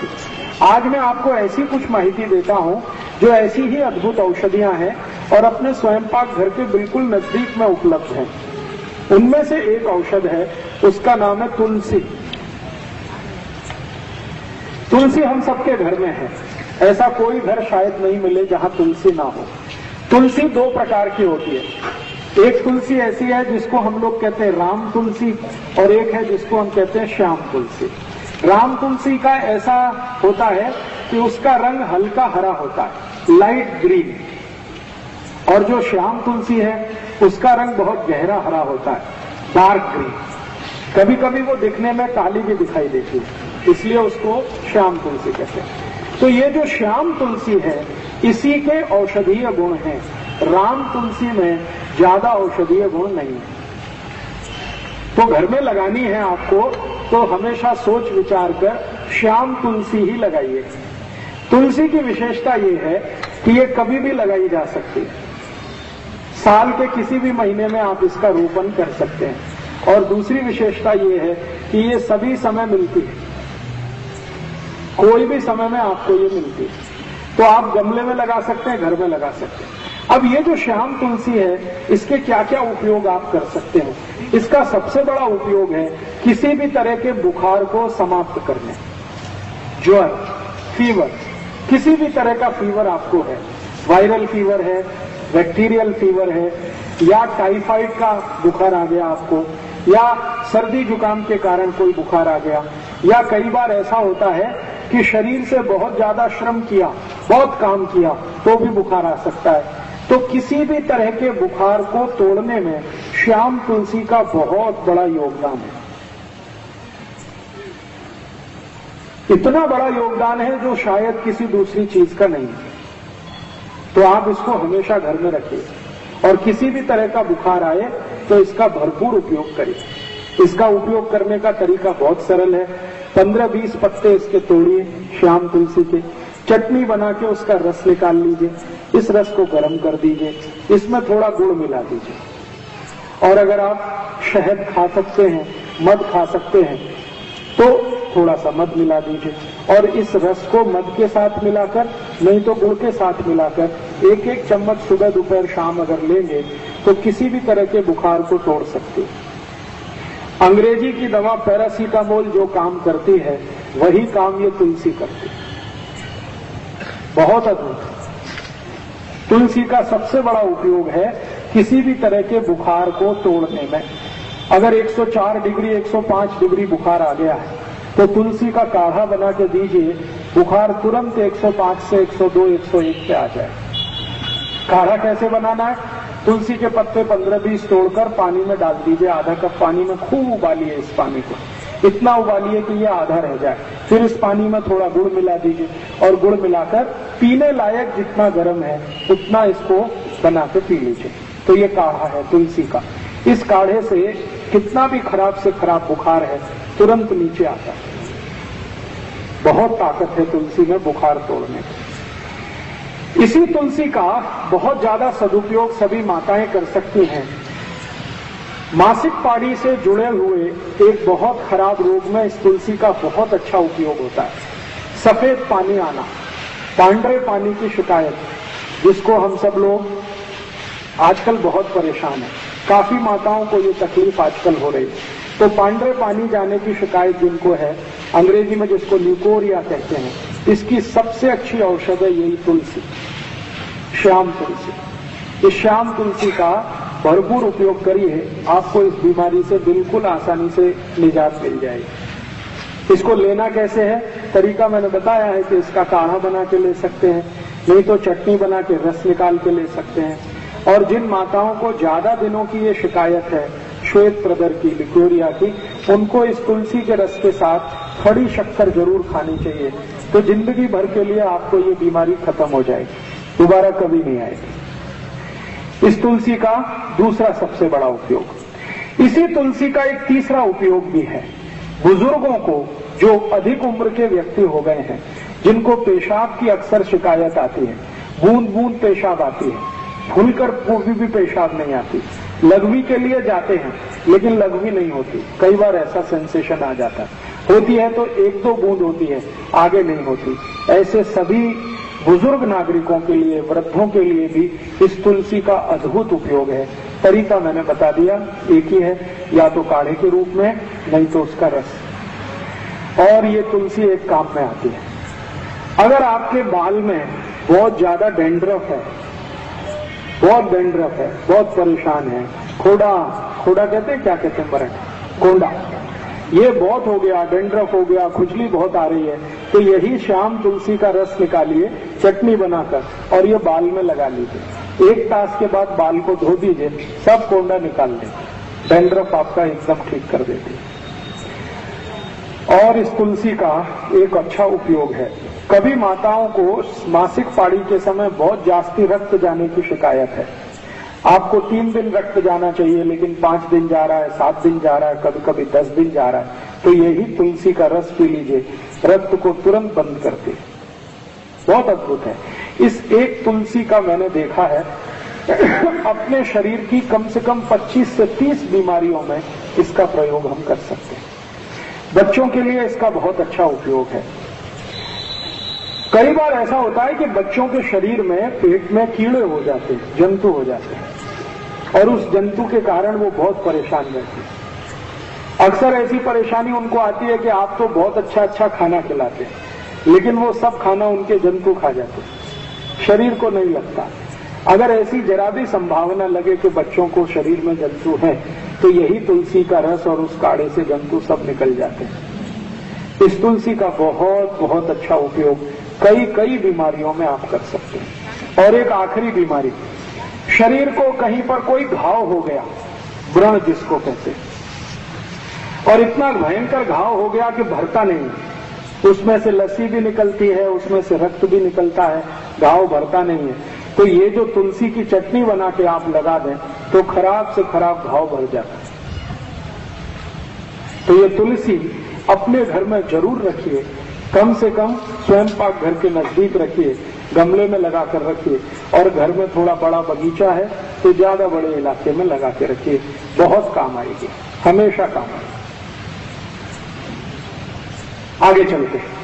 थी। आज मैं आपको ऐसी कुछ माहिती देता हूं जो ऐसी ही अद्भुत औषधियां हैं और अपने स्वयं पाक घर के बिल्कुल नजदीक में उपलब्ध हैं। उनमें से एक औषध है, उसका नाम है तुलसी। तुलसी हम सबके घर में है, ऐसा कोई घर शायद नहीं मिले जहां तुलसी ना हो। तुलसी दो प्रकार की होती है। एक तुलसी ऐसी है जिसको हम लोग कहते हैं राम तुलसी, और एक है जिसको हम कहते हैं श्याम तुलसी। राम तुलसी का ऐसा होता है कि उसका रंग हल्का हरा होता है, लाइट ग्रीन, और जो श्याम तुलसी है उसका रंग बहुत गहरा हरा होता है, डार्क ग्रीन। कभी कभी वो दिखने में काली भी दिखाई देती है, इसलिए उसको श्याम तुलसी कहते हैं। तो ये जो श्याम तुलसी है इसी के औषधीय गुण हैं। राम तुलसी में ज्यादा औषधीय गुण नहीं है। तो घर में लगानी है आपको तो हमेशा सोच विचार कर श्याम तुलसी ही लगाइए। तुलसी की विशेषता ये है कि ये कभी भी लगाई जा सकती है। साल के किसी भी महीने में आप इसका रोपण कर सकते हैं। और दूसरी विशेषता ये है कि ये सभी समय मिलती है, कोई भी समय में आपको ये मिलती है। तो आप गमले में लगा सकते हैं, घर में लगा सकते हैं। अब ये जो श्याम तुलसी है इसके क्या क्या उपयोग आप कर सकते हैं। इसका सबसे बड़ा उपयोग है किसी भी तरह के बुखार को समाप्त करने, ज्वर, फीवर, किसी भी तरह का फीवर आपको है, वायरल फीवर है, बैक्टीरियल फीवर है, या टाइफाइड का बुखार आ गया आपको, या सर्दी जुकाम के कारण कोई बुखार आ गया, या कई बार ऐसा होता है कि शरीर से बहुत ज्यादा श्रम किया, बहुत काम किया तो भी बुखार आ सकता है। तो किसी भी तरह के बुखार को तोड़ने में श्याम तुलसी का बहुत बड़ा योगदान है। इतना बड़ा योगदान है जो शायद किसी दूसरी चीज का नहीं है। तो आप इसको हमेशा घर में रखिए और किसी भी तरह का बुखार आए तो इसका भरपूर उपयोग करिए। इसका उपयोग करने का तरीका बहुत सरल है। 15-20 पत्ते इसके तोड़िए श्याम तुलसी के, चटनी बना के उसका रस निकाल लीजिए, इस रस को गर्म कर दीजिए, इसमें थोड़ा गुड़ मिला दीजिए, और अगर आप शहद खा सकते हैं, मध खा सकते हैं तो थोड़ा सा मध मिला दीजिए, और इस रस को मध के साथ मिलाकर, नहीं तो गुड़ के साथ मिलाकर 1-1 चम्मच सुबह दोपहर शाम अगर लेंगे तो किसी भी तरह के बुखार को तोड़ सकते हैं। अंग्रेजी की दवा पैरासीटामोल जो काम करती है वही काम ये तुलसी करती है। बहुत अद्भुत। तुलसी का सबसे बड़ा उपयोग है किसी भी तरह के बुखार को तोड़ने में। अगर 104 डिग्री 105 डिग्री बुखार आ गया है तो तुलसी का काढ़ा बना के दीजिए, बुखार तुरंत 105 से 102 101 पे आ जाए। काढ़ा कैसे बनाना है? तुलसी के पत्ते 15-20 तोड़कर पानी में डाल दीजिए, आधा कप पानी में खूब उबालिए इस पानी को, इतना उबालिए कि ये आधा रह जाए। फिर इस पानी में थोड़ा गुड़ मिला दीजिए और गुड़ मिलाकर पीने लायक जितना गर्म है उतना इसको बना के पी लीजिए। तो ये काढ़ा है तुलसी का। इस काढ़े से कितना भी खराब से खराब बुखार है तुरंत नीचे आता है। बहुत ताकत है तुलसी में बुखार तोड़ने की। इसी तुलसी का बहुत ज्यादा सदुपयोग सभी माताएं कर सकती हैं। मासिक पानी से जुड़े हुए एक बहुत खराब रोग में इस तुलसी का बहुत अच्छा उपयोग होता है। सफेद पानी आना, पांडरे पानी की शिकायत, जिसको हम सब लोग आजकल बहुत परेशान हैं। काफी माताओं को ये तकलीफ आजकल हो रही है। तो पांडरे पानी जाने की शिकायत जिनको है, अंग्रेजी में जिसको ल्यूकोरिया कहते हैं, इसकी सबसे अच्छी औषध है यही तुलसी, श्याम तुलसी। इस श्याम तुलसी का भरपूर उपयोग करिए, आपको इस बीमारी से बिल्कुल आसानी से निजात मिल जाएगी। इसको लेना कैसे है? तरीका मैंने बताया है कि इसका काढ़ा बना के ले सकते हैं, नहीं तो चटनी बना के रस निकाल के ले सकते हैं। और जिन माताओं को ज्यादा दिनों की ये शिकायत है श्वेत प्रदर की, लिकोरिया की, उनको इस तुलसी के रस के साथ खड़ी शक्कर जरूर खानी चाहिए। तो जिंदगी भर के लिए आपको ये बीमारी खत्म हो जाएगी, दोबारा कभी नहीं आएगी। इस तुलसी का दूसरा सबसे बड़ा उपयोग, इसी तुलसी का एक तीसरा उपयोग भी है। बुजुर्गों को, जो अधिक उम्र के व्यक्ति हो गए हैं, जिनको पेशाब की अक्सर शिकायत आती है, बूंद बूंद पेशाब आती है, खुलकर पूरी भी पेशाब नहीं आती, लघवी के लिए जाते हैं लेकिन लघवी नहीं होती, कई बार ऐसा सेंसेशन आ जाता है, होती है तो 1-2 बूंद होती है, आगे नहीं होती। ऐसे सभी बुजुर्ग नागरिकों के लिए, वृद्धों के लिए भी इस तुलसी का अद्भुत उपयोग है। तरीका मैंने बता दिया, एक ही है, या तो काढ़े के रूप में, नहीं तो उसका रस। और ये तुलसी एक काम में आती है। अगर आपके बाल में बहुत ज्यादा डेंड्रफ है, बहुत डेंड्रफ है, बहुत परेशान है, खोड़ा कहते हैं, क्या कहते हैं मरण, कोंडा, ये बहुत हो गया, डेंड्रफ हो गया, खुजली बहुत आ रही है, तो यही शाम तुलसी का रस निकालिए चटनी बनाकर और ये बाल में लगा लीजिए। 1 तास के बाद बाल को धो दीजिए, सब कोंडा निकाल दें, डेंड्रफ आपका एकदम ठीक कर देती है। और इस तुलसी का एक अच्छा उपयोग है, कभी माताओं को मासिक पाड़ी के समय बहुत जास्ती रक्त जाने की शिकायत है। आपको 3 दिन रक्त जाना चाहिए, लेकिन 5 दिन जा रहा है, 7 दिन जा रहा है, कभी कभी 10 दिन जा रहा है, तो यही तुलसी का रस पी लीजिए, रक्त को तुरंत बंद करते हैं। बहुत अद्भुत है। इस एक तुलसी का मैंने देखा है अपने शरीर की कम से कम 25 से 30 बीमारियों में इसका प्रयोग हम कर सकते हैं। बच्चों के लिए इसका बहुत अच्छा उपयोग है। कई बार ऐसा होता है कि बच्चों के शरीर में, पेट में कीड़े हो जाते हैं, जंतु हो जाते हैं, और उस जंतु के कारण वो बहुत परेशान रहते हैं। अक्सर ऐसी परेशानी उनको आती है कि आप तो बहुत अच्छा अच्छा खाना खिलाते हैं, लेकिन वो सब खाना उनके जंतु खा जाते हैं, शरीर को नहीं लगता। अगर ऐसी जरा भी संभावना लगे कि बच्चों को शरीर में जंतु है, तो यही तुलसी का रस और उस काढ़े से जंतु सब निकल जाते हैं। इस तुलसी का बहुत बहुत अच्छा उपयोग कई बीमारियों में आप कर सकते हैं। और एक आखिरी बीमारी, शरीर को कहीं पर कोई घाव हो गया, व्रण जिसको कहते हैं, और इतना भयंकर घाव हो गया कि भरता नहीं, उसमें से लस्सी भी निकलती है, उसमें से रक्त भी निकलता है, घाव भरता नहीं है, तो ये जो तुलसी की चटनी बना के आप लगा दें तो खराब से खराब घाव भर जाता है। तो ये तुलसी अपने घर में जरूर रखिए, कम से कम स्वयं पाक घर के नजदीक रखिए, गमले में लगा कर रखिए, और घर में थोड़ा बड़ा बगीचा है तो ज्यादा बड़े इलाके में लगा के रखिए, बहुत काम आएगी, हमेशा काम आएगी। आगे चलते हैं।